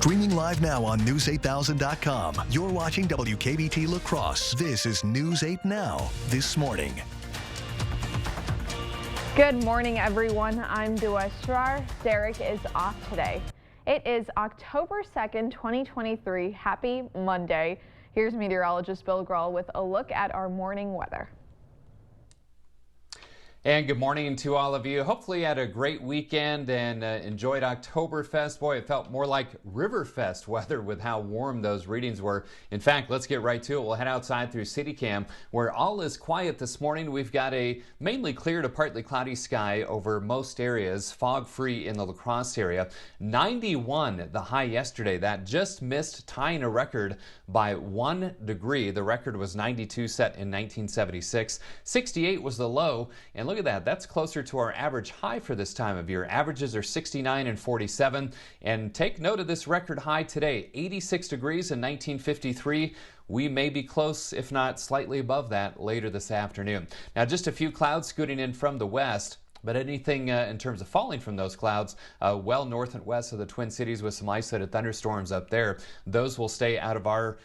Streaming live now on News8000.com. You're watching WKBT La Crosse. This is News 8 Now, this morning. Good morning, everyone. I'm Dua Shrar. Derek is off today. It is October 2nd, 2023. Happy Monday. Here's meteorologist Bill Grahl with a look at our morning weather. And good morning to all of you. Hopefully you had a great weekend and enjoyed Oktoberfest. Boy, it felt more like Riverfest weather with how warm those readings were. In fact, let's get right to it. We'll head outside through CityCam, where all is quiet this morning. We've got a mainly clear to partly cloudy sky over most areas, fog-free in the La Crosse area. 91 the high yesterday. That just missed tying a record by 1 degree. The record was 92 set in 1976. 68 was the low, and look at that. That's closer to our average high for this time of year. Averages are 69 and 47. And take note of this record high today, 86 degrees in 1953. We may be close, if not slightly above that, later this afternoon. Now, just a few clouds scooting in from the west. But anything in terms of falling from those clouds well north and west of the Twin Cities with some isolated thunderstorms up there, those will stay out of our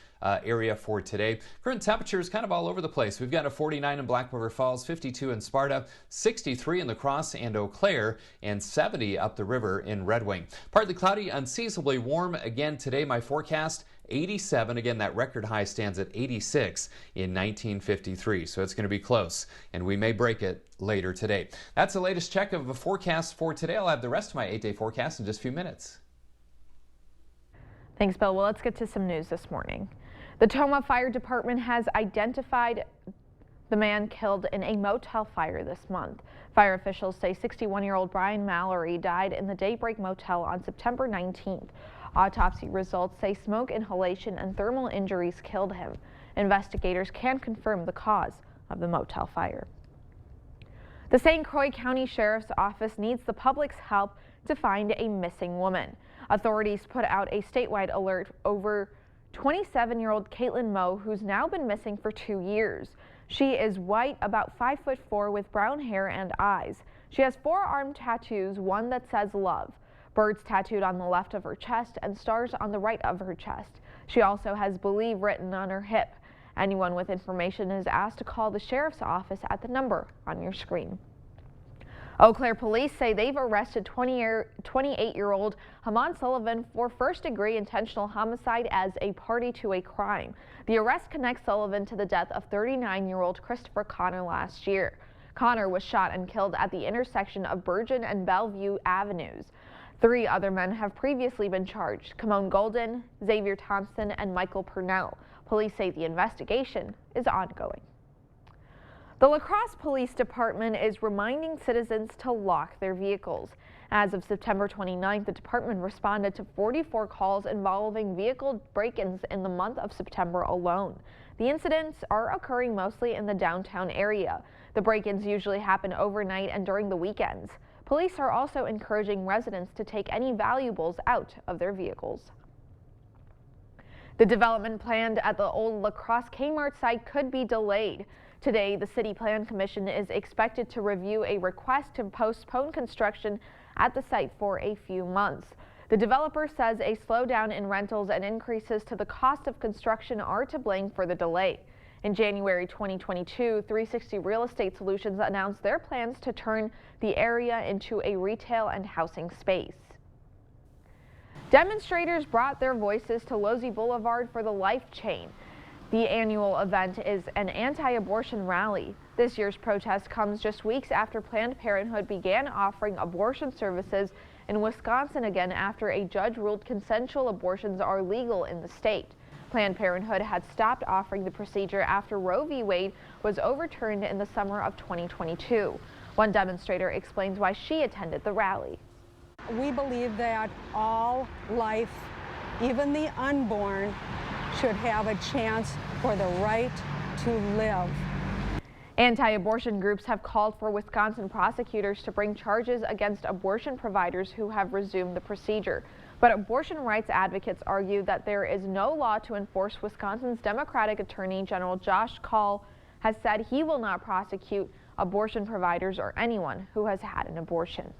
area for today. Current temperatures kind of all over the place. We've got a 49 in Black River Falls, 52 in Sparta, 63 in La Crosse and Eau Claire, and 70 up the river in Red Wing. Partly cloudy, unseasonably warm again today. My forecast, 87. Again, that record high stands at 86 in 1953, so it's going to be close, and we may break it later today. That's the latest check of the forecast for today. I'll have the rest of my 8-day forecast in just a few minutes. Thanks, Bill. Well, let's get to some news this morning. The Tomah Fire Department has identified the man killed in a motel fire this month. Fire officials say 61-year-old Brian Mallory died in the Daybreak Motel on September 19th. Autopsy results say smoke inhalation and thermal injuries killed him. Investigators can't confirm the cause of the motel fire. The St. Croix County Sheriff's Office needs the public's help to find a missing woman. Authorities put out a statewide alert over 27-year-old Caitlin Moe, who's now been missing for 2 years. She is white, about 5'4", with brown hair and eyes. She has 4 arm tattoos, one that says love, birds tattooed on the left of her chest, and stars on the right of her chest. She also has believe written on her hip. Anyone with information is asked to call the sheriff's office at the number on your screen. Eau Claire police say they've arrested 28-year-old Haman Sullivan for first-degree intentional homicide as a party to a crime. The arrest connects Sullivan to the death of 39-year-old Christopher Connor last year. Connor was shot and killed at the intersection of Bergen and Bellevue Avenues. 3 other men have previously been charged: Camone Golden, Xavier Thompson, and Michael Purnell. Police say the investigation is ongoing. The La Crosse Police Department is reminding citizens to lock their vehicles. As of September 29th, the department responded to 44 calls involving vehicle break-ins in the month of September alone. The incidents are occurring mostly in the downtown area. The break-ins usually happen overnight and during the weekends. Police are also encouraging residents to take any valuables out of their vehicles. The development planned at the old La Crosse Kmart site could be delayed. Today, the City Plan Commission is expected to review a request to postpone construction at the site for a few months. The developer says a slowdown in rentals and increases to the cost of construction are to blame for the delay. In January 2022, 360 Real Estate Solutions announced their plans to turn the area into a retail and housing space. Demonstrators brought their voices to Losey Boulevard for the Life Chain. The annual event is an anti-abortion rally. This year's protest comes just weeks after Planned Parenthood began offering abortion services in Wisconsin again after a judge ruled consensual abortions are legal in the state. Planned Parenthood had stopped offering the procedure after Roe v. Wade was overturned in the summer of 2022. One demonstrator explains why she attended the rally. We believe that all life, even the unborn, should have a chance for the right to live. Anti-abortion groups have called for Wisconsin prosecutors to bring charges against abortion providers who have resumed the procedure. But abortion rights advocates argue that there is no law to enforce. Wisconsin's Democratic Attorney General Josh Kaul has said he will not prosecute abortion providers or anyone who has had an abortion.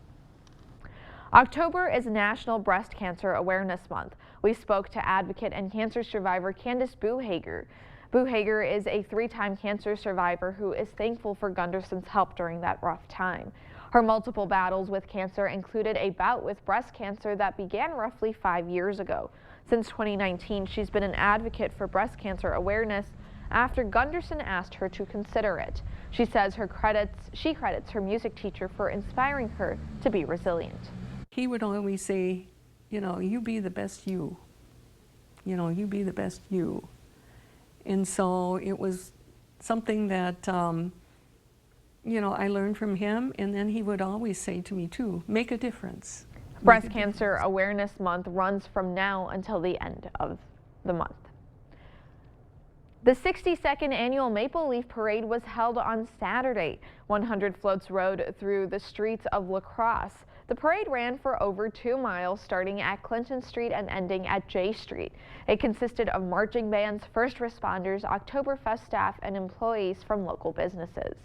October is National Breast Cancer Awareness Month. We spoke to advocate and cancer survivor Candace Buhager. Buhager is a 3-time cancer survivor who is thankful for Gunderson's help during that rough time. Her multiple battles with cancer included a bout with breast cancer that began roughly 5 years ago. Since 2019, she's been an advocate for breast cancer awareness after Gunderson asked her to consider it. She says she credits her music teacher for inspiring her to be resilient. He would always say, you know, you be the best you. You know, you be the best you. And so it was something that, you know, I learned from him, and then he would always say to me too, make a difference. Breast Cancer Awareness Month runs from now until the end of the month. The 62nd annual Maple Leaf Parade was held on Saturday. 100 floats rode through the streets of La Crosse. The parade ran for over 2 miles, starting at Clinton Street and ending at J Street. It consisted of marching bands, first responders, Oktoberfest staff, and employees from local businesses.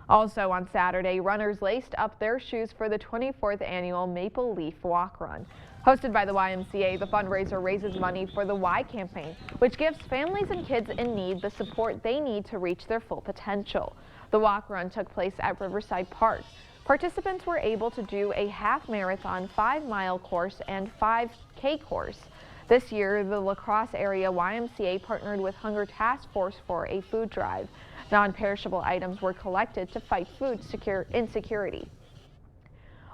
Also on Saturday, runners laced up their shoes for the 24th annual Maple Leaf Walk Run. Hosted by the YMCA, the fundraiser raises money for the Y campaign, which gives families and kids in need the support they need to reach their full potential. The walk run took place at Riverside Park. Participants were able to do a half marathon, 5-mile course, and 5K course. This year, the La Crosse area YMCA partnered with Hunger Task Force for a food drive. Non-perishable items were collected to fight food insecurity.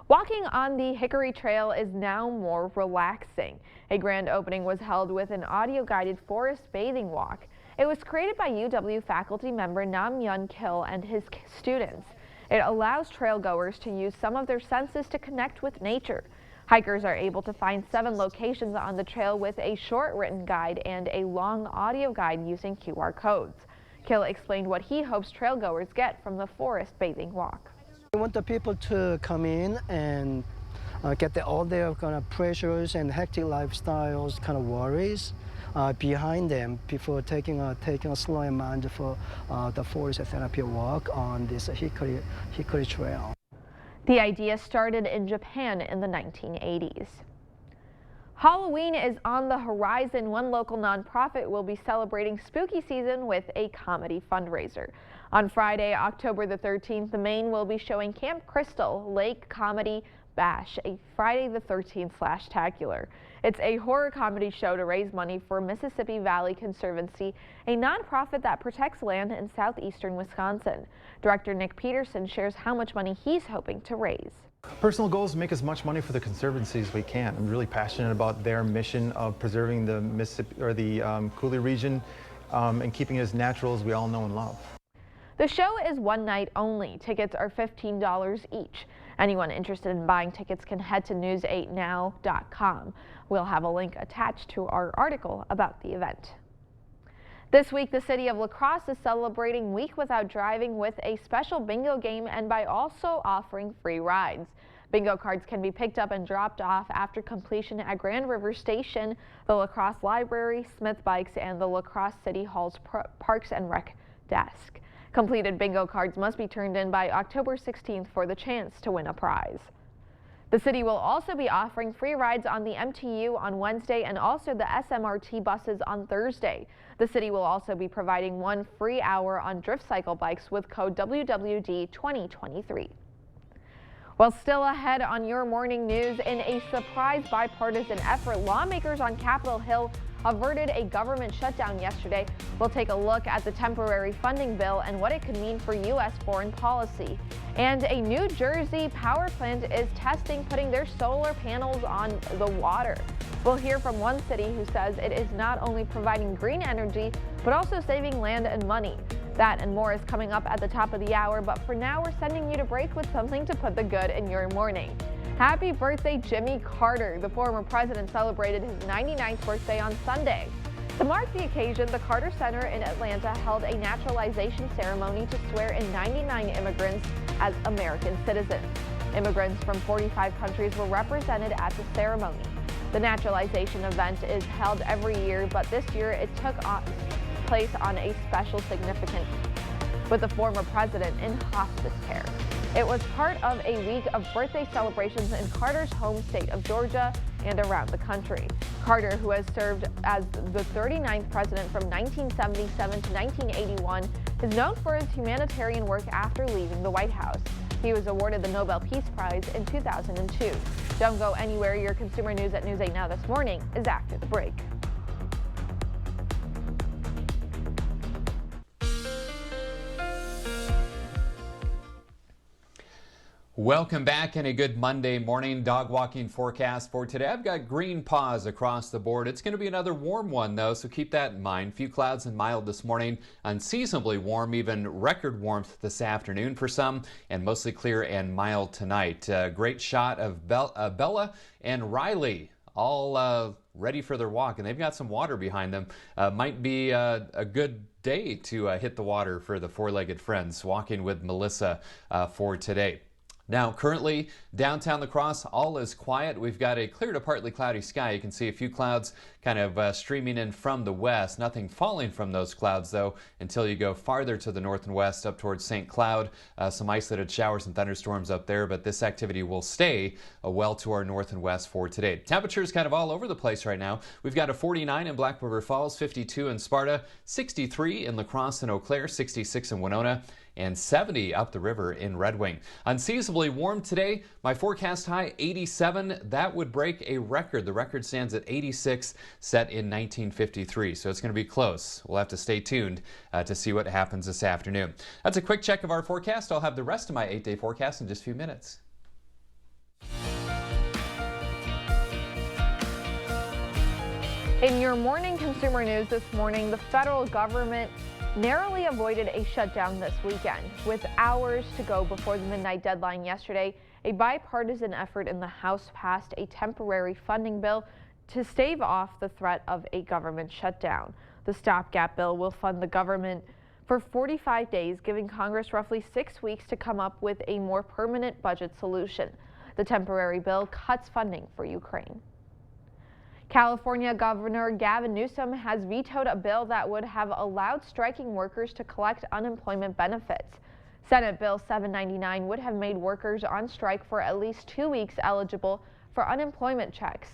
Walking on the Hickory Trail is now more relaxing. A grand opening was held with an audio-guided forest bathing walk. It was created by UW faculty member Nam Yun Kil and his students. It allows trailgoers to use some of their senses to connect with nature. Hikers are able to find 7 locations on the trail with a short written guide and a long audio guide using QR codes. Kil explained what he hopes trailgoers get from the forest bathing walk. We want the people to come in and get all their kind of pressures and hectic lifestyles kind of worries behind them before taking a slow mind for the forest therapy walk on this Hickory Trail. The idea started in Japan in the 1980s. Halloween is on the horizon. One local nonprofit will be celebrating spooky season with a comedy fundraiser. On Friday, October the 13th, the Maine will be showing Camp Crystal Lake Comedy Bash, a Friday the 13th /tacular. It's a horror comedy show to raise money for Mississippi Valley Conservancy, a nonprofit that protects land in southeastern Wisconsin. Director Nick Peterson shares how much money he's hoping to raise. Personal goal is to make as much money for the Conservancy as we can. I'm really passionate about their mission of preserving the Mississippi or the Coulee region and keeping it as natural as we all know and love. The show is one night only. Tickets are $15 each. Anyone interested in buying tickets can head to news8now.com. We'll have a link attached to our article about the event. This week, the city of La Crosse is celebrating Week Without Driving with a special bingo game and by also offering free rides. Bingo cards can be picked up and dropped off after completion at Grand River Station, the La Crosse Library, Smith Bikes, and the La Crosse City Hall's Parks and Rec desk. Completed bingo cards must be turned in by October 16th for the chance to win a prize. The city will also be offering free rides on the MTU on Wednesday and also the SMRT buses on Thursday. The city will also be providing 1 free hour on drift cycle bikes with code WWD2023. Well, still ahead on your morning news, in a surprise bipartisan effort, lawmakers on Capitol Hill averted a government shutdown yesterday. We'll take a look at the temporary funding bill and what it could mean for U.S. foreign policy. And a New Jersey power plant is testing putting their solar panels on the water. We'll hear from one city who says it is not only providing green energy, but also saving land and money. That and more is coming up at the top of the hour, but for now, we're sending you to break with something to put the good in your morning. Happy birthday, Jimmy Carter. The former president celebrated his 99th birthday on Sunday. To mark the occasion, the Carter Center in Atlanta held a naturalization ceremony to swear in 99 immigrants as American citizens. Immigrants from 45 countries were represented at the ceremony. The naturalization event is held every year, but this year it took place on a special significance with the former president in hospice care. It was part of a week of birthday celebrations in Carter's home state of Georgia and around the country. Carter, who has served as the 39th president from 1977 to 1981, is known for his humanitarian work after leaving the White House. He was awarded the Nobel Peace Prize in 2002. Don't go anywhere. Your consumer news at News 8 Now this morning is after the break. Welcome back and a good Monday morning dog walking forecast for today. I've got green paws across the board. It's going to be another warm one though, so keep that in mind. Few clouds and mild this morning, unseasonably warm, even record warmth this afternoon for some, and mostly clear and mild tonight. Great shot of Bella and Riley all ready for their walk, and they've got some water behind them. Might be a good day to hit the water for the four-legged friends walking with Melissa for today. Now, currently, downtown La Crosse, all is quiet. We've got a clear to partly cloudy sky. You can see a few clouds kind of streaming in from the west. Nothing falling from those clouds, though, until you go farther to the north and west up towards St. Cloud. Some isolated showers and thunderstorms up there, but this activity will stay well to our north and west for today. Temperatures kind of all over the place right now. We've got a 49 in Black River Falls, 52 in Sparta, 63 in La Crosse and Eau Claire, 66 in Winona, and 70 up the river in Red Wing. Unseasonably warm today. My forecast high 87. That would break a record. The record stands at 86, set in 1953. So it's going to be close. We'll have to stay tuned to see what happens this afternoon. That's a quick check of our forecast. I'll have the rest of my 8-day forecast in just a few minutes. In your morning consumer news this morning, the federal government narrowly avoided a shutdown this weekend. With hours to go before the midnight deadline yesterday, a bipartisan effort in the House passed a temporary funding bill to stave off the threat of a government shutdown. The stopgap bill will fund the government for 45 days, giving Congress roughly 6 weeks to come up with a more permanent budget solution. The temporary bill cuts funding for Ukraine. California Governor Gavin Newsom has vetoed a bill that would have allowed striking workers to collect unemployment benefits. Senate Bill 799 would have made workers on strike for at least 2 weeks eligible for unemployment checks.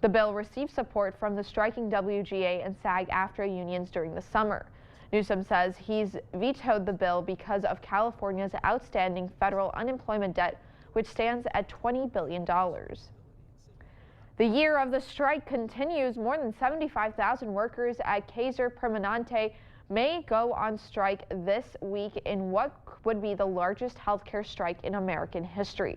The bill received support from the striking WGA and SAG-AFTRA unions during the summer. Newsom says he's vetoed the bill because of California's outstanding federal unemployment debt, which stands at $20 billion. The year of the strike continues. More than 75,000 workers at Kaiser Permanente may go on strike this week in what would be the largest healthcare strike in American history.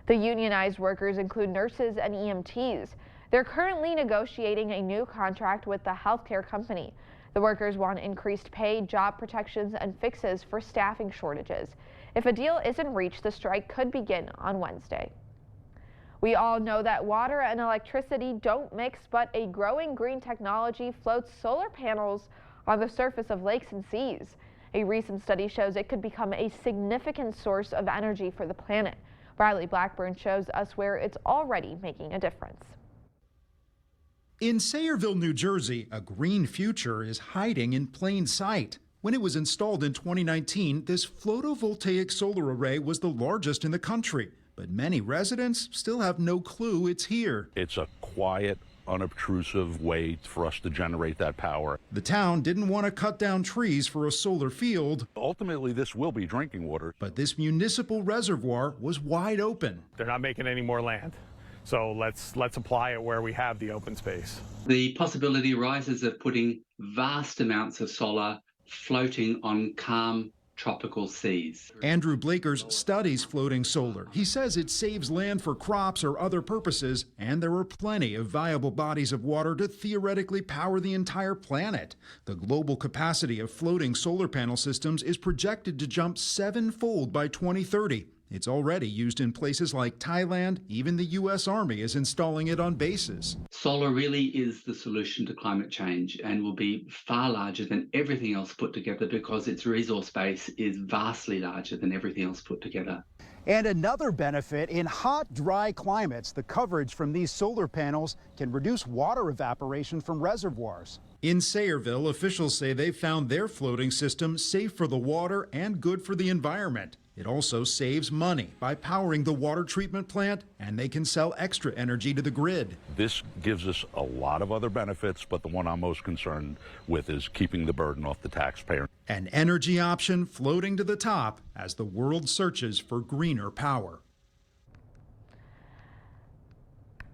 The unionized workers include nurses and EMTs. They're currently negotiating a new contract with the healthcare company. The workers want increased pay, job protections, and fixes for staffing shortages. If a deal isn't reached, the strike could begin on Wednesday. We all know that water and electricity don't mix, but a growing green technology floats solar panels on the surface of lakes and seas. A recent study shows it could become a significant source of energy for the planet. Riley Blackburn shows us where it's already making a difference. In Sayreville, New Jersey, a green future is hiding in plain sight. When it was installed in 2019, this photovoltaic solar array was the largest in the country. But many residents still have no clue it's here. It's a quiet, unobtrusive way for us to generate that power. The town didn't want to cut down trees for a solar field. Ultimately, this will be drinking water. But this municipal reservoir was wide open. They're not making any more land. So let's apply it where we have the open space. The possibility arises of putting vast amounts of solar floating on calm tropical seas. Andrew Blakers studies floating solar. He says it saves land for crops or other purposes, and there are plenty of viable bodies of water to theoretically power the entire planet. The global capacity of floating solar panel systems is projected to jump 7-fold by 2030. It's already used in places like Thailand. Even the U.S. Army is installing it on bases. Solar really is the solution to climate change and will be far larger than everything else put together because its resource base is vastly larger than everything else put together. And another benefit, in hot, dry climates, the coverage from these solar panels can reduce water evaporation from reservoirs. In Sayreville, officials say they've found their floating system safe for the water and good for the environment. It also saves money by powering the water treatment plant, and they can sell extra energy to the grid. This gives us a lot of other benefits, but the one I'm most concerned with is keeping the burden off the taxpayer. An energy option floating to the top as the world searches for greener power.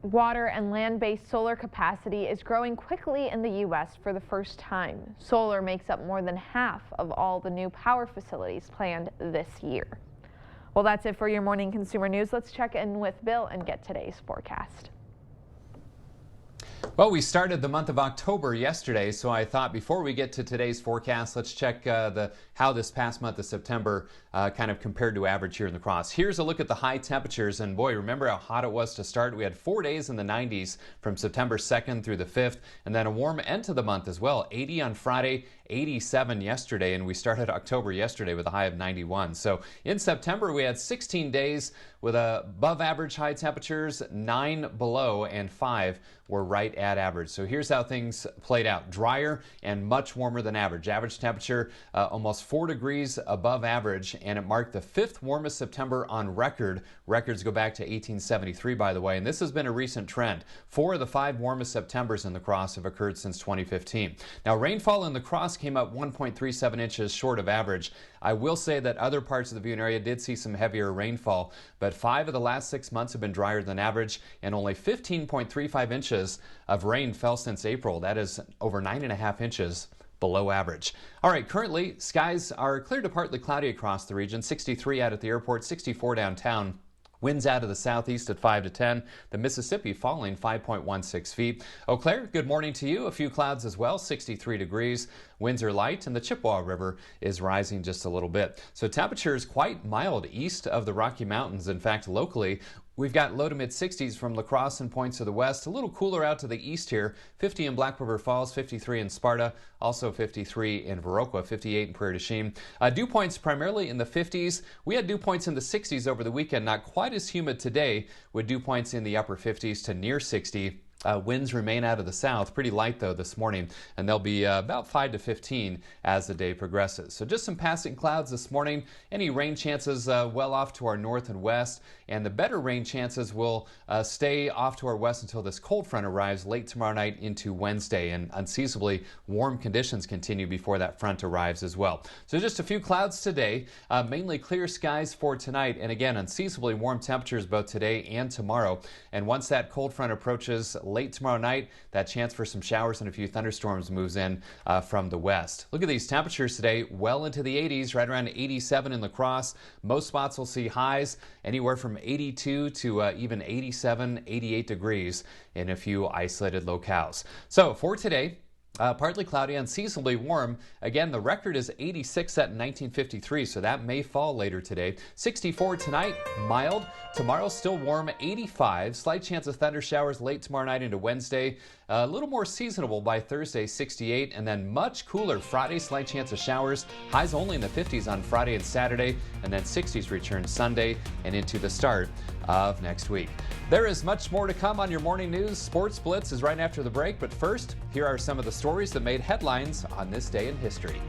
Water and land-based solar capacity is growing quickly in the U.S. for the first time. Solar makes up more than half of all the new power facilities planned this year. Well, that's it for your morning consumer news. Let's check in with Bill and get today's forecast. Well, we started the month of October yesterday, so I thought before we get to today's forecast, let's check how this past month of September kind of compared to average here in La Crosse. Here's a look at the high temperatures, and boy, remember how hot it was to start? We had 4 days in the 90s from September 2nd through the 5th, and then a warm end to the month as well. 80 on Friday, 87 yesterday, and we started October yesterday with a high of 91. So in September, we had 16 days with above average high temperatures, 9 below, and 5 were right at average. So here's how things played out. Drier and much warmer than average. Average temperature almost 4 degrees above average, and it marked the 5th warmest September on record. Records go back to 1873, by the way, and this has been a recent trend. 4 of the 5 warmest Septembers in La Crosse have occurred since 2015. Now, rainfall in La Crosse came up 1.37 inches short of average. I will say that other parts of the viewing area did see some heavier rainfall, but 5 of the last 6 months have been drier than average, and only 15.35 inches of rain fell since April. That is over 9.5 inches below average. All right, currently skies are clear to partly cloudy across the region. 63 out at the airport, 64 downtown. Winds out of the southeast at 5 to 10. The Mississippi falling 5.16 feet. Eau Claire, good morning to you. A few clouds as well, 63 degrees. Winds are light, and the Chippewa River is rising just a little bit. So temperature is quite mild east of the Rocky Mountains. In fact, locally, we've got low to mid 60s from La Crosse and points of the west. A little cooler out to the east here. 50 in Black River Falls, 53 in Sparta, also 53 in Viroqua, 58 in Prairie du Chien. Dew points primarily in the 50s. We had dew points in the 60s over the weekend. Not quite as humid today, with dew points in the upper 50s to near 60. Winds remain out of the south, pretty light though this morning, and they'll be about 5 to 15 as the day progresses. So just some passing clouds this morning. Any rain chances well off to our north and west, and the better rain chances will stay off to our west until this cold front arrives late tomorrow night into Wednesday, and unseasonably warm conditions continue before that front arrives as well. So just a few clouds today, mainly clear skies for tonight, and again unseasonably warm temperatures both today and tomorrow. And once that cold front approaches late tomorrow night, that chance for some showers and a few thunderstorms moves in from the west. Look at these temperatures today, well into the 80s, right around 87 in La Crosse. Most spots will see highs anywhere from 82 to even 87, 88 degrees in a few isolated locales. So for today, partly cloudy, unseasonably warm. Again, the record is 86 set in 1953, so that may fall later today. 64 tonight, mild. Tomorrow still warm, 85. Slight chance of thunder showers late tomorrow night into Wednesday. A little more seasonable by Thursday, 68. And then much cooler Friday, slight chance of showers. Highs only in the 50s on Friday and Saturday. And then 60s return Sunday and into the start of next week. There is much more to come on your morning news. Sports Blitz is right after the break, but first, here are some of the stories that made headlines on this day in history.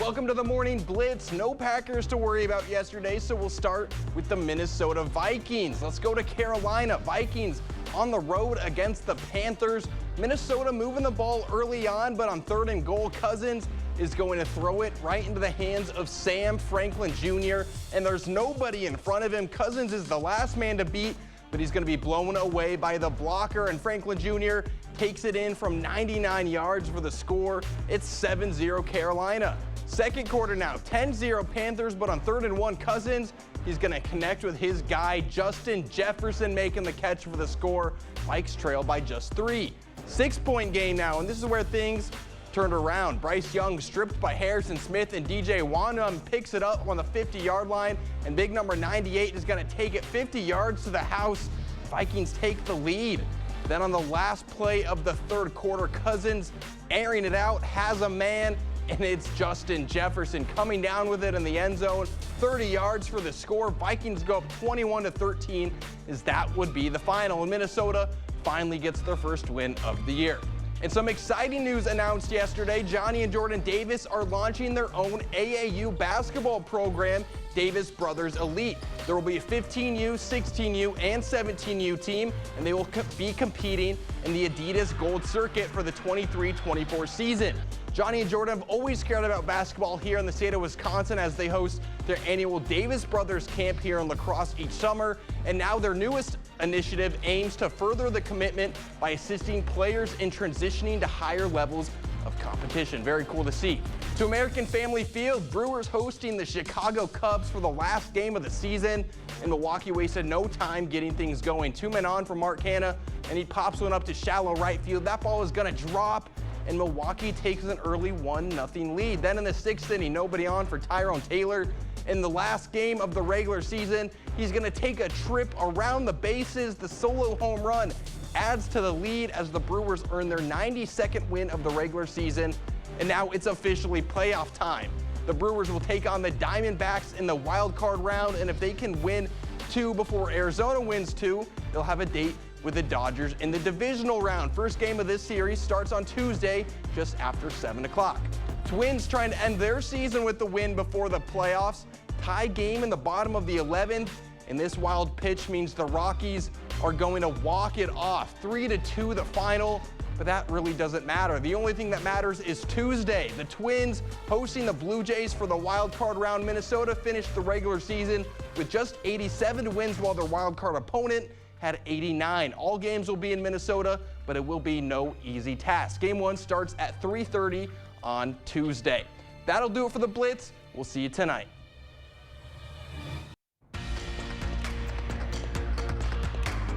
Welcome to the Morning Blitz. No Packers to worry about yesterday, so we'll start with the Minnesota Vikings. Let's go to Carolina. Vikings on the road against the Panthers. Minnesota moving the ball early on, but on 3rd and goal, Cousins is going to throw it right into the hands of Sam Franklin Jr., and there's nobody in front of him. Cousins is the last man to beat, but he's going to be blown away by the blocker, and Franklin Jr. takes it in from 99 yards for the score. It's 7-0 Carolina. Second quarter now, 10-0 Panthers, but on 3rd and 1, Cousins, he's going to connect with his guy, Justin Jefferson, making the catch for the score. Vikes trail by just 3. 6-point game now, and this is where things turned around. Bryce Young stripped by Harrison Smith, and DJ Wonnum picks it up on the 50-yard line, and big number 98 is going to take it 50 yards to the house. Vikings take the lead. Then on the last play of the 3rd quarter, Cousins airing it out, has a man, and it's Justin Jefferson coming down with it in the end zone. 30 yards for the score. Vikings go up 21-13, as that would be the final. And Minnesota finally gets their first win of the year. And some exciting news announced yesterday. Johnny and Jordan Davis are launching their own AAU basketball program, Davis Brothers Elite. There will be a 15U, 16U, and 17U team, and they will be competing in the Adidas Gold Circuit for the 23-24 season. Johnny and Jordan have always cared about basketball here in the state of Wisconsin, as they host their annual Davis Brothers Camp here in La Crosse each summer. And now their newest initiative aims to further the commitment by assisting players in transitioning to higher levels of competition. Very cool to see. To American Family Field, Brewers hosting the Chicago Cubs for the last game of the season. And Milwaukee wasted no time getting things going. 2 men on for Mark Hanna, and he pops one up to shallow right field. That ball is going to drop, and Milwaukee takes an early 1-0 lead. Then in the 6th inning, nobody on for Tyrone Taylor. In the last game of the regular season, he's going to take a trip around the bases. The solo home run adds to the lead as the Brewers earn their 92nd win of the regular season. And now it's officially playoff time. The Brewers will take on the Diamondbacks in the wild card round, and if they can win 2 before Arizona wins 2, they'll have a date with the Dodgers in the divisional round. First game of this series starts on Tuesday, just after 7 o'clock. Twins trying to end their season with the win before the playoffs. Tie game in the bottom of the 11th, and this wild pitch means the Rockies are going to walk it off. 3-2 the final, but that really doesn't matter. The only thing that matters is Tuesday. The Twins hosting the Blue Jays for the wild card round. Minnesota finished the regular season with just 87 wins, while their wild card opponent had 89. All games will be in Minnesota, but it will be no easy task. Game 1 starts at 3:30 on Tuesday. That'll do it for the Blitz. We'll see you tonight.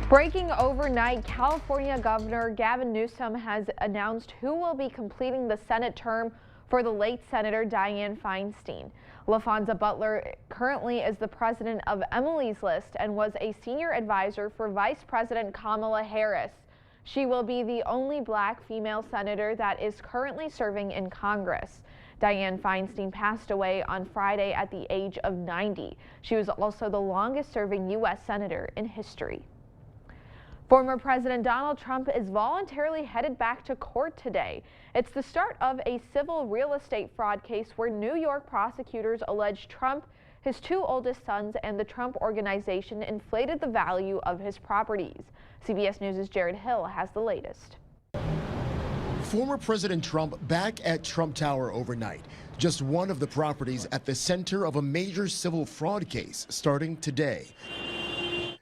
Breaking overnight, California Governor Gavin Newsom has announced who will be completing the Senate term for the late Senator Dianne Feinstein. LaFonza Butler currently is the president of Emily's List and was a senior advisor for Vice President Kamala Harris. She will be the only black female senator that is currently serving in Congress. Dianne Feinstein passed away on Friday at the age of 90. She was also the longest serving U.S. senator in history. Former President Donald Trump is voluntarily headed back to court today. It's the start of a civil real estate fraud case where New York prosecutors allege Trump, his 2 oldest sons, and the Trump Organization inflated the value of his properties. CBS News' Jared Hill has the latest. Former President Trump back at Trump Tower overnight, just one of the properties at the center of a major civil fraud case starting today.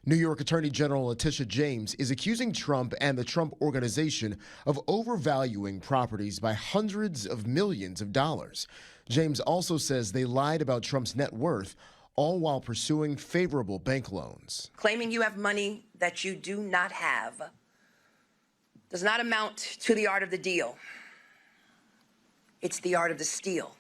New York Attorney General Letitia James is accusing Trump and the Trump Organization of overvaluing properties by hundreds of millions of dollars. James also says they lied about Trump's net worth, all while pursuing favorable bank loans. Claiming you have money that you do not have does not amount to the art of the deal. It's the art of the steal.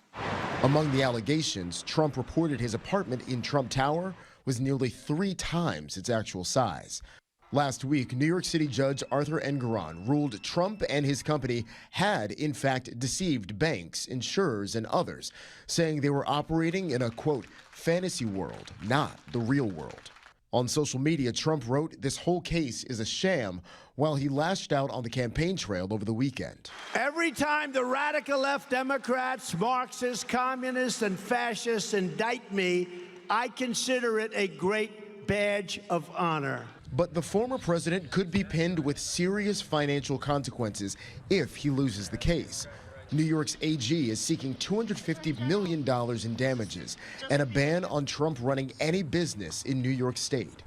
Among the allegations, Trump reported his apartment in Trump Tower was nearly 3 times its actual size. Last week, New York City Judge Arthur Engoron ruled Trump and his company had, in fact, deceived banks, insurers, and others, saying they were operating in a, quote, fantasy world, not the real world. On social media, Trump wrote this whole case is a sham while he lashed out on the campaign trail over the weekend. Every time the radical left Democrats, Marxists, communists, and fascists indict me, I consider it a great badge of honor. But the former president could be pinned with serious financial consequences if he loses the case. New York's AG is seeking $250 million in damages and a ban on Trump running any business in New York State.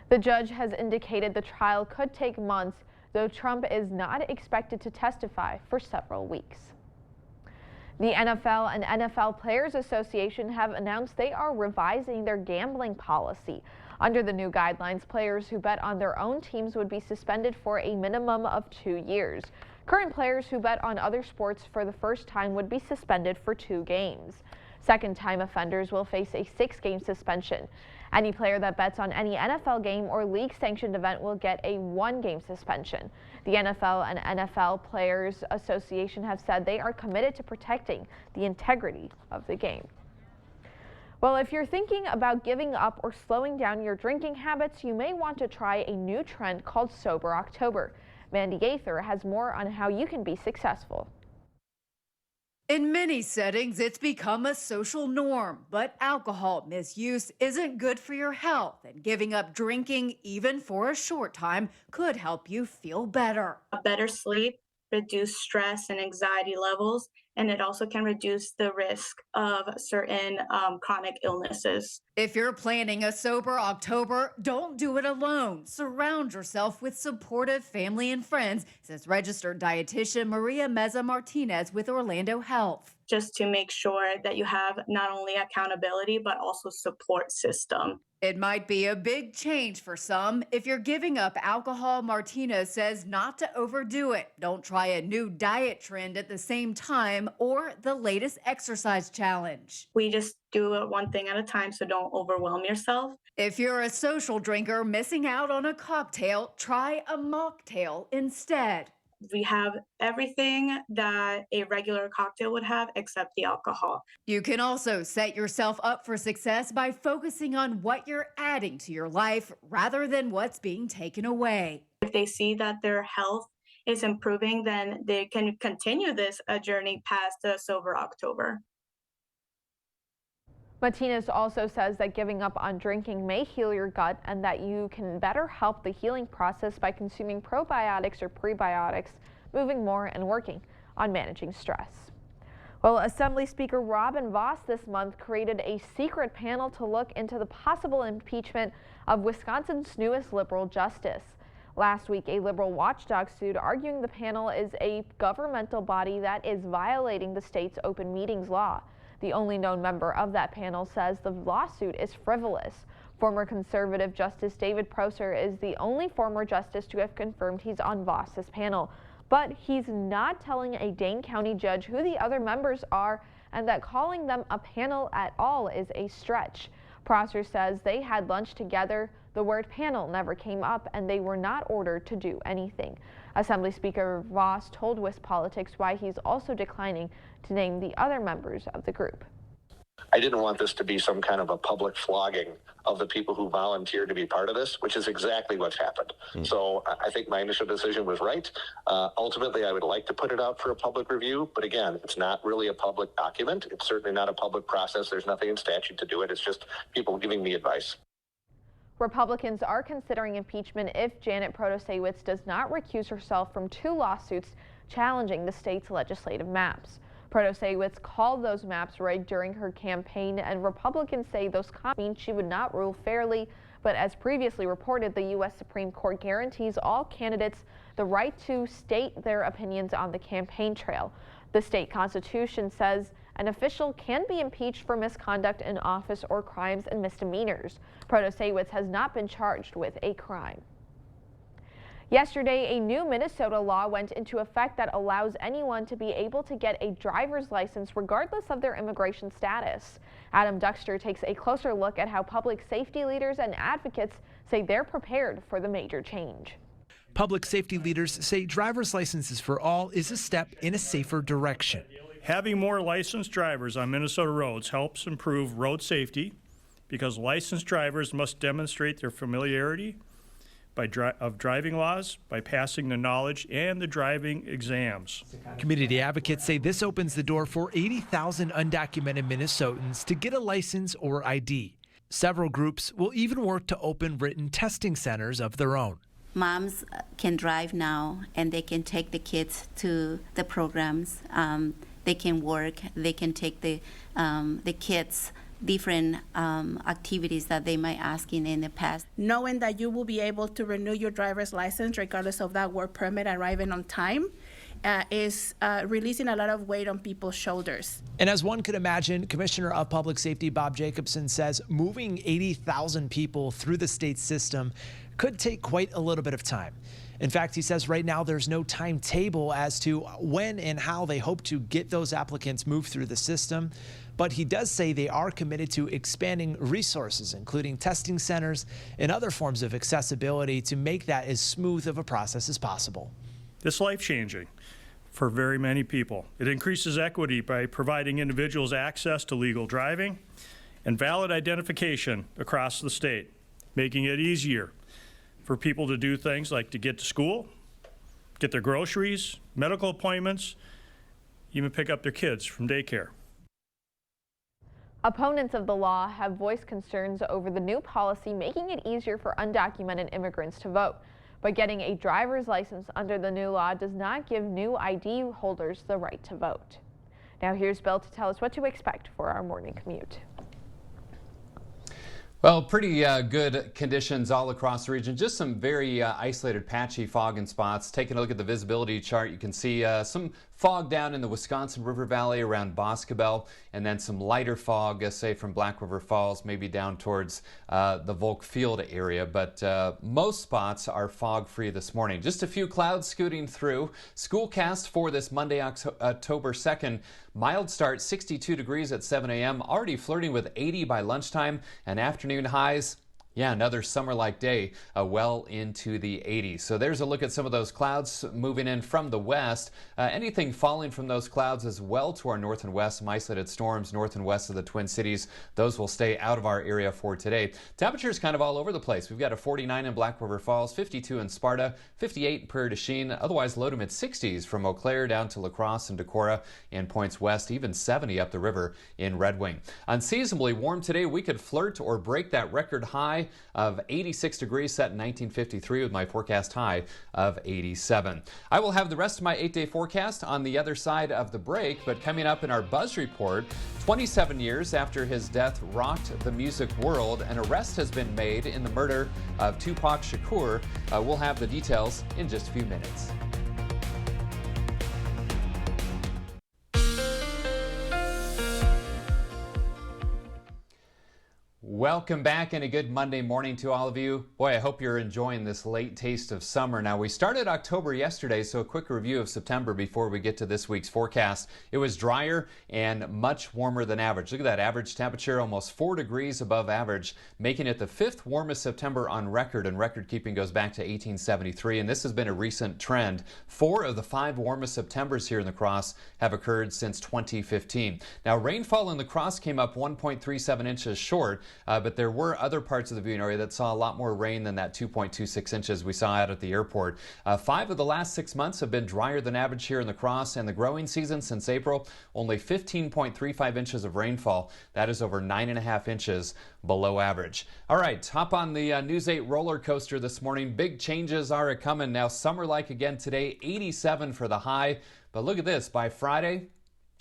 The judge has indicated the trial could take months, though Trump is not expected to testify for several weeks. The NFL and NFL Players Association have announced they are revising their gambling policy. Under the new guidelines, players who bet on their own teams would be suspended for a minimum of 2 years. Current players who bet on other sports for the first time would be suspended for 2 games. Second-time offenders will face a 6-game suspension. Any player that bets on any NFL game or league-sanctioned event will get a 1-game suspension. The NFL and NFL Players Association have said they are committed to protecting the integrity of the game. Well, if you're thinking about giving up or slowing down your drinking habits, you may want to try a new trend called Sober October. Mandy Gaither has more on how you can be successful. In many settings, it's become a social norm, but alcohol misuse isn't good for your health, and giving up drinking, even for a short time, could help you feel better. A better sleep, reduce stress and anxiety levels, and it also can reduce the risk of certain chronic illnesses. If you're planning a Sober October, don't do it alone. Surround yourself with supportive family and friends, says registered dietitian Maria Meza Martinez with Orlando Health. Just to make sure that you have not only accountability, but also support system. It might be a big change for some. If you're giving up alcohol, Martinez says not to overdo it. Don't try a new diet trend at the same time or the latest exercise challenge. We just do it one thing at a time, so don't overwhelm yourself. If you're a social drinker missing out on a cocktail, try a mocktail instead. We have everything that a regular cocktail would have except the alcohol. You can also set yourself up for success by focusing on what you're adding to your life rather than what's being taken away. If they see that their health is improving, then they can continue this journey past the Sober October. Martinez also says that giving up on drinking may heal your gut and that you can better help the healing process by consuming probiotics or prebiotics, moving more, and working on managing stress. Well, Assembly Speaker Robin Vos this month created a secret panel to look into the possible impeachment of Wisconsin's newest liberal justice. Last week, a liberal watchdog sued, arguing the panel is a governmental body that is violating the state's open meetings law. The only known member of that panel says the lawsuit is frivolous. Former conservative Justice David Prosser is the only former justice to have confirmed he's on Vos's panel. But he's not telling a Dane County judge who the other members are and that calling them a panel at all is a stretch. Prosser says they had lunch together, the word panel never came up, and they were not ordered to do anything. Assembly Speaker Vos told WisPolitics why he's also declining to name the other members of the group. I didn't want this to be some kind of a public flogging of the people who volunteered to be part of this, which is exactly what's happened. So I think my initial decision was right. Ultimately, I would like to put it out for a public review, but again, it's not really a public document. It's certainly not a public process. There's nothing in statute to do it. It's just people giving me advice. Republicans are considering impeachment if Janet Protasiewicz does not recuse herself from 2 lawsuits challenging the state's legislative maps. Protasiewicz called those maps rigged during her campaign, and Republicans say those comments mean she would not rule fairly. But as previously reported, the U.S. Supreme Court guarantees all candidates the right to state their opinions on the campaign trail. The state constitution says an official can be impeached for misconduct in office or crimes and misdemeanors. Protasiewicz has not been charged with a crime. Yesterday, a new Minnesota law went into effect that allows anyone to be able to get a driver's license regardless of their immigration status. Adam Duxter takes a closer look at how public safety leaders and advocates say they're prepared for the major change. Public safety leaders say driver's licenses for all is a step in a safer direction. Having more licensed drivers on Minnesota roads helps improve road safety because licensed drivers must demonstrate their familiarity of driving laws by passing the knowledge and the driving exams. Community advocates say this opens the door for 80,000 undocumented Minnesotans to get a license or ID. Several groups will even work to open written testing centers of their own. Moms can drive now, and they can take the kids to the programs. They can work. They can take the kids different activities that they might ask in the past. Knowing that you will be able to renew your driver's license regardless of that work permit arriving on time is releasing a lot of weight on people's shoulders. And as one could imagine, Commissioner of Public Safety Bob Jacobson says moving 80,000 people through the state system could take quite a little bit of time. In fact, he says right now there's no timetable as to when and how they hope to get those applicants moved through the system. But he does say they are committed to expanding resources, including testing centers and other forms of accessibility to make that as smooth of a process as possible. It's life-changing for very many people. It increases equity by providing individuals access to legal driving and valid identification across the state, making it easier for people to do things like to get to school, get their groceries, medical appointments, even pick up their kids from daycare. Opponents of the law have voiced concerns over the new policy making it easier for undocumented immigrants to vote. But getting a driver's license under the new law does not give new ID holders the right to vote. Now here's Bill to tell us what to expect for our morning commute. Well, pretty good conditions all across the region. Just some very isolated patchy fog in spots. Taking a look at the visibility chart, you can see some fog down in the Wisconsin River Valley around Boscobel, and then some lighter fog, say from Black River Falls, maybe down towards the Volk Field area. But most spots are fog-free this morning. Just a few clouds scooting through. Schoolcast for this Monday, October 2nd. Mild start, 62 degrees at 7 a.m., already flirting with 80 by lunchtime, and afternoon highs. Yeah, another summer-like day, well into the 80s. So there's a look at some of those clouds moving in from the west. Anything falling from those clouds as well to our north and west. Some isolated storms north and west of the Twin Cities. Those will stay out of our area for today. Temperatures kind of all over the place. We've got a 49 in Black River Falls, 52 in Sparta, 58 in Prairie du Chien. Otherwise low to mid 60s from Eau Claire down to La Crosse and Decorah and points west, even 70 up the river in Red Wing. Unseasonably warm today. We could flirt or break that record high of 86 degrees set in 1953 with my forecast high of 87. I will have the rest of my 8-day forecast on the other side of the break, but coming up in our Buzz Report, 27 years after his death rocked the music world, an arrest has been made in the murder of Tupac Shakur. We'll have the details in just a few minutes. Welcome back and a good Monday morning to all of you. Boy, I hope you're enjoying this late taste of summer. Now, we started October yesterday, so a quick review of September before we get to this week's forecast. It was drier and much warmer than average. Look at that average temperature, almost 4 degrees above average, making it the 5th warmest September on record, and record keeping goes back to 1873, and this has been a recent trend. 4 of the 5 warmest Septembers here in La Crosse have occurred since 2015. Now, rainfall in La Crosse came up 1.37 inches short, but there were other parts of the viewing area that saw a lot more rain than that 2.26 inches we saw out at the airport. 5 of the last 6 months have been drier than average here in La Crosse, and the growing season since April, only 15.35 inches of rainfall. That is over 9.5 inches below average. All right, hop on the News 8 roller coaster this morning. Big changes are coming now. Summer-like again today, 87 for the high. But look at this, by Friday,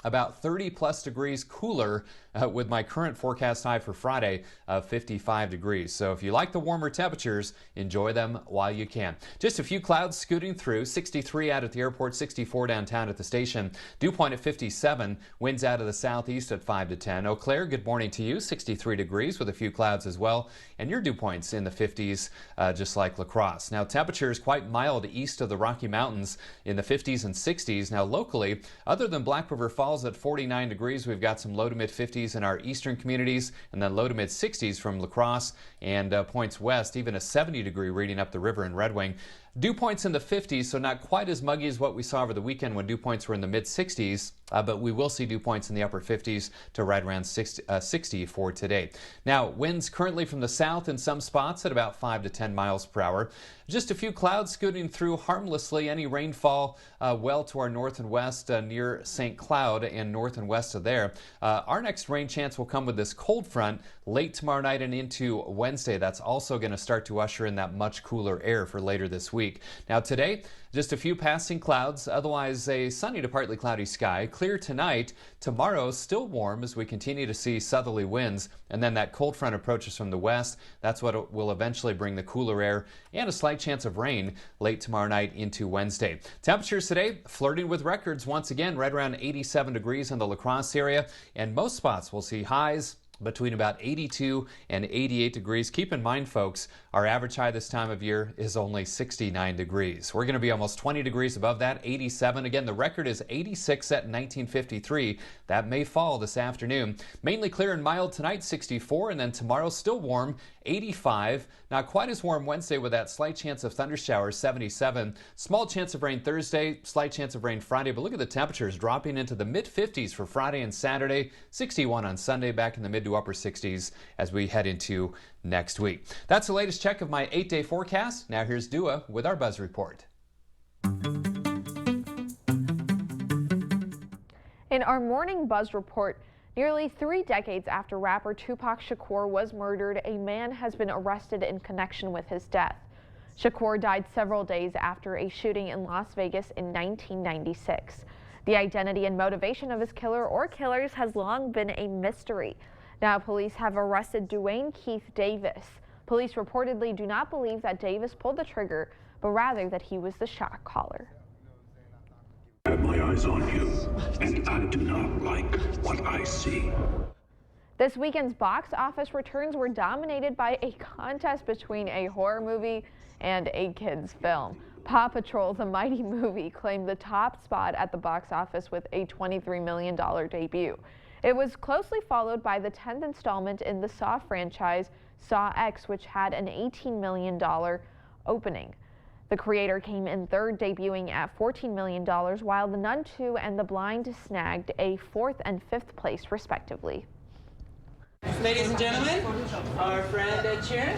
about 30 plus degrees cooler with my current forecast high for Friday of 55 degrees. So if you like the warmer temperatures, enjoy them while you can. Just a few clouds scooting through, 63 out at the airport, 64 downtown at the station. Dew point at 57, winds out of the southeast at 5 to 10. Eau Claire, good morning to you, 63 degrees with a few clouds as well. And your dew points in the 50s, just like La Crosse. Now temperatures quite mild east of the Rocky Mountains in the 50s and 60s. Now locally, other than Black River Falls at 49 degrees, we've got some low to mid 50s in our eastern communities, and then low to mid 60s from La Crosse and points west, even a 70 degree reading up the river in Red Wing. Dew points in the 50s, so not quite as muggy as what we saw over the weekend when dew points were in the mid 60s, but we will see dew points in the upper 50s to right around 60 for today. Now, winds currently from the south in some spots at about 5 to 10 miles per hour. Just a few clouds scooting through harmlessly. Any rainfall well to our north and west near St. Cloud and north and west of there. Our next rain chance will come with this cold front late tomorrow night and into Wednesday. That's also going to start to usher in that much cooler air for later this week. Now today, just a few passing clouds, otherwise a sunny to partly cloudy sky. Clear tonight. Tomorrow, still warm as we continue to see southerly winds, and then that cold front approaches from the west. That's what will eventually bring the cooler air and a slight chance of rain late tomorrow night into Wednesday. Temperatures today flirting with records once again, right around 87 degrees in the La Crosse area, and most spots will see highs between about 82 and 88 degrees. Keep in mind, folks, our average high this time of year is only 69 degrees. We're going to be almost 20 degrees above that, 87. Again, the record is 86 set in 1953. That may fall this afternoon. Mainly clear and mild tonight, 64, and then tomorrow still warm, 85. Not quite as warm Wednesday with that slight chance of thundershowers, 77. Small chance of rain Thursday, slight chance of rain Friday, but look at the temperatures dropping into the mid-50s for Friday and Saturday, 61 on Sunday, back in the mid to upper 60s as we head into next week. That's the latest check of my 8-day forecast. Now here's Dua with our Buzz Report. In our morning Buzz Report, nearly 3 decades after rapper Tupac Shakur was murdered, a man has been arrested in connection with his death. Shakur died several days after a shooting in Las Vegas in 1996. The identity and motivation of his killer or killers has long been a mystery. Now police have arrested Dwayne Keith Davis. Police reportedly do not believe that Davis pulled the trigger, but rather that he was the shot caller. I have my eyes on you, and I do not like what I see. This weekend's box office returns were dominated by a contest between a horror movie and a kids' film. Paw Patrol: The Mighty Movie claimed the top spot at the box office with a $23 million debut. It was closely followed by the 10th installment in the Saw franchise, Saw X, which had an $18 million opening. The creator came in third, debuting at $14 million, while The Nun 2 and The Blind snagged a 4th and 5th place, respectively. Ladies and gentlemen, our friend Ed Sheeran.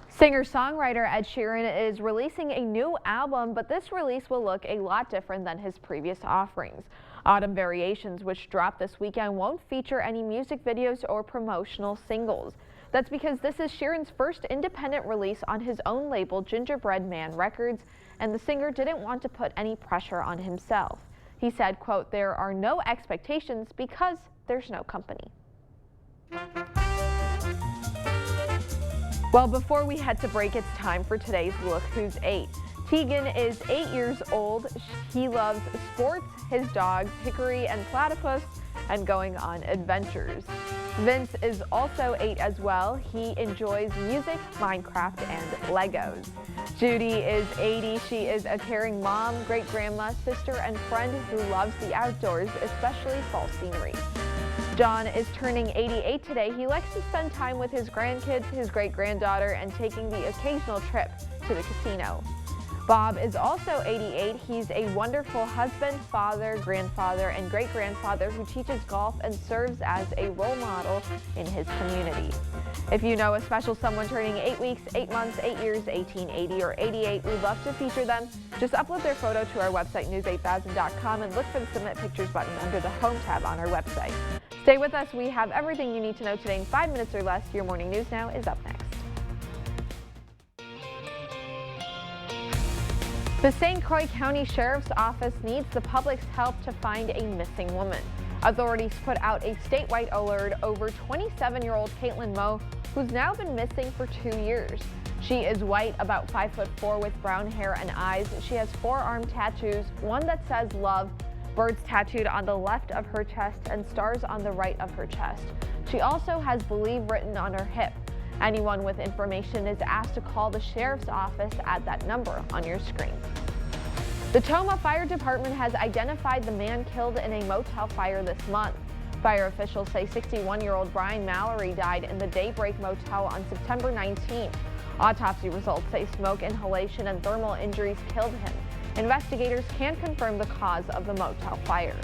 Singer-songwriter Ed Sheeran is releasing a new album, but this release will look a lot different than his previous offerings. Autumn Variations, which dropped this weekend, won't feature any music videos or promotional singles. That's because this is Sheeran's first independent release on his own label, Gingerbread Man Records, and the singer didn't want to put any pressure on himself. He said, quote, "There are no expectations because there's no company." Well, before we head to break, it's time for today's Look Who's 8. Tegan is 8 years old. He loves sports, his dogs, Hickory and Platypus, and going on adventures. Vince is also 8 as well. He enjoys music, Minecraft, and Legos. Judy is 80. She is a caring mom, great-grandma, sister, and friend who loves the outdoors, especially fall scenery. John is turning 88 today. He likes to spend time with his grandkids, his great-granddaughter, and taking the occasional trip to the casino. Bob is also 88. He's a wonderful husband, father, grandfather, and great-grandfather who teaches golf and serves as a role model in his community. If you know a special someone turning 8 weeks, 8 months, 8 years, 18, 80, or 88, we'd love to feature them. Just upload their photo to our website, news8000.com, and look for the Submit Pictures button under the Home tab on our website. Stay with us. We have everything you need to know today in 5 minutes or less. Your morning news now is up next. The St. Croix County Sheriff's Office needs the public's help to find a missing woman. Authorities put out a statewide alert over 27-year-old Caitlin Moe, who's now been missing for 2 years. She is white, about 5'4", with brown hair and eyes. She has forearm tattoos, one that says love, birds tattooed on the left of her chest, and stars on the right of her chest. She also has Believe written on her hip. Anyone with information is asked to call the sheriff's office at that number on your screen. The Tomah Fire Department has identified the man killed in a motel fire this month. Fire officials say 61-year-old Brian Mallory died in the Daybreak Motel on September 19th. Autopsy results say smoke inhalation and thermal injuries killed him. Investigators can't confirm the cause of the motel fire.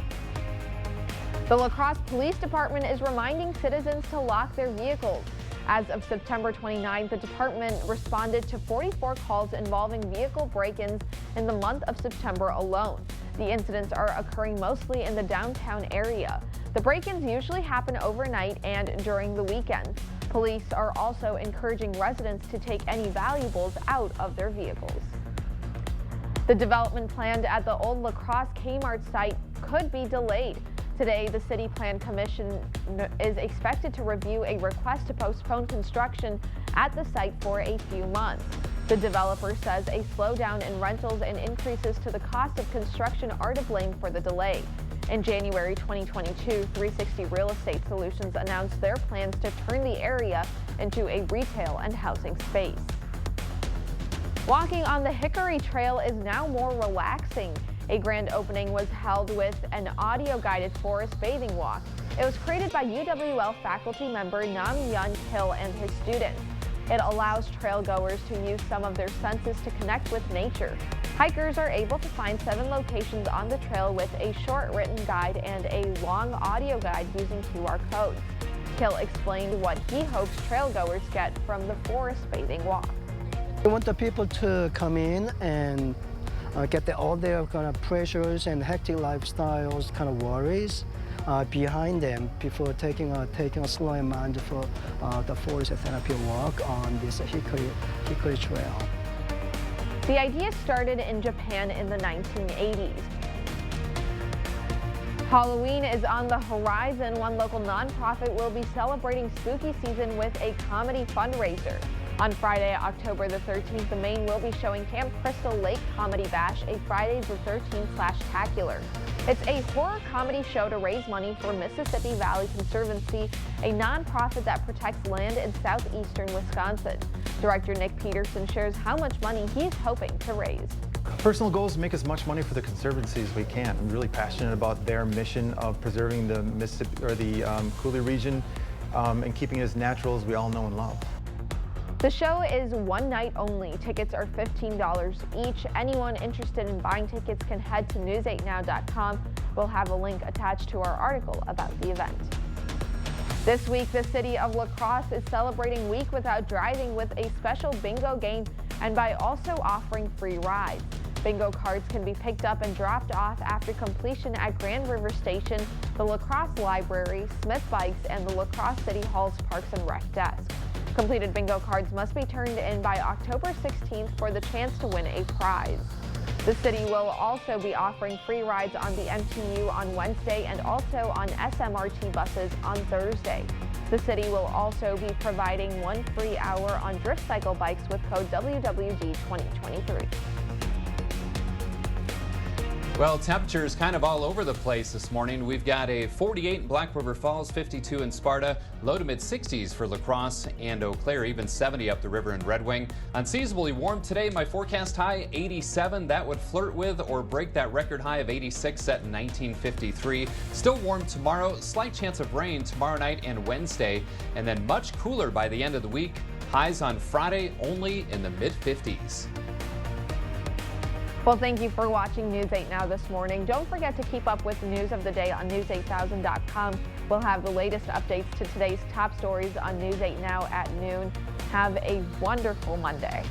The La Crosse Police Department is reminding citizens to lock their vehicles. As of September 29th, the department responded to 44 calls involving vehicle break-ins in the month of September alone. The incidents are occurring mostly in the downtown area. The break-ins usually happen overnight and during the weekends. Police are also encouraging residents to take any valuables out of their vehicles. The development planned at the old La Crosse Kmart site could be delayed. Today, the City Plan Commission is expected to review a request to postpone construction at the site for a few months. The developer says a slowdown in rentals and increases to the cost of construction are to blame for the delay. In January 2022, 360 Real Estate Solutions announced their plans to turn the area into a retail and housing space. Walking on the Hickory Trail is now more relaxing. A grand opening was held with an audio-guided forest bathing walk. It was created by UWL faculty member Nam Yun Kil and his students. It allows trail goers to use some of their senses to connect with nature. Hikers are able to find 7 locations on the trail with a short written guide and a long audio guide using QR codes. Kil explained what he hopes trail goers get from the forest bathing walk. We want the people to come in and get all their kind of pressures and hectic lifestyles kind of worries behind them before taking a slow and mindful the forest therapy walk on this Hickory Trail. The idea started in Japan in the 1980s. Halloween is on the horizon. One local nonprofit will be celebrating spooky season with a comedy fundraiser. On Friday, October the 13th, the Maine will be showing Camp Crystal Lake Comedy Bash, a Friday the 13th/tacular. It's a horror comedy show to raise money for Mississippi Valley Conservancy, a nonprofit that protects land in southeastern Wisconsin. Director Nick Peterson shares how much money he's hoping to raise. Personal goal is to make as much money for the Conservancy as we can. I'm really passionate about their mission of preserving the Mississippi or the Coulee region and keeping it as natural as we all know and love. The show is one night only. Tickets are $15 each. Anyone interested in buying tickets can head to news8now.com. We'll have a link attached to our article about the event. This week, the city of La Crosse is celebrating Week Without Driving with a special bingo game and by also offering free rides. Bingo cards can be picked up and dropped off after completion at Grand River Station, the La Crosse Library, Smith Bikes, and the La Crosse City Hall's Parks and Rec desk. Completed bingo cards must be turned in by October 16th for the chance to win a prize. The city will also be offering free rides on the MTU on Wednesday and also on SMRT buses on Thursday. The city will also be providing 1 free hour on drift cycle bikes with code WWD2023. Well, temperatures kind of all over the place this morning. We've got a 48 in Black River Falls, 52 in Sparta, low to mid 60s for La Crosse and Eau Claire, even 70 up the river in Red Wing. Unseasonably warm today. My forecast high 87. That would flirt with or break that record high of 86 set in 1953. Still warm tomorrow. Slight chance of rain tomorrow night and Wednesday, and then much cooler by the end of the week. Highs on Friday only in the mid 50s. Well, thank you for watching News 8 Now this morning. Don't forget to keep up with the news of the day on news8000.com. We'll have the latest updates to today's top stories on News 8 Now at noon. Have a wonderful Monday.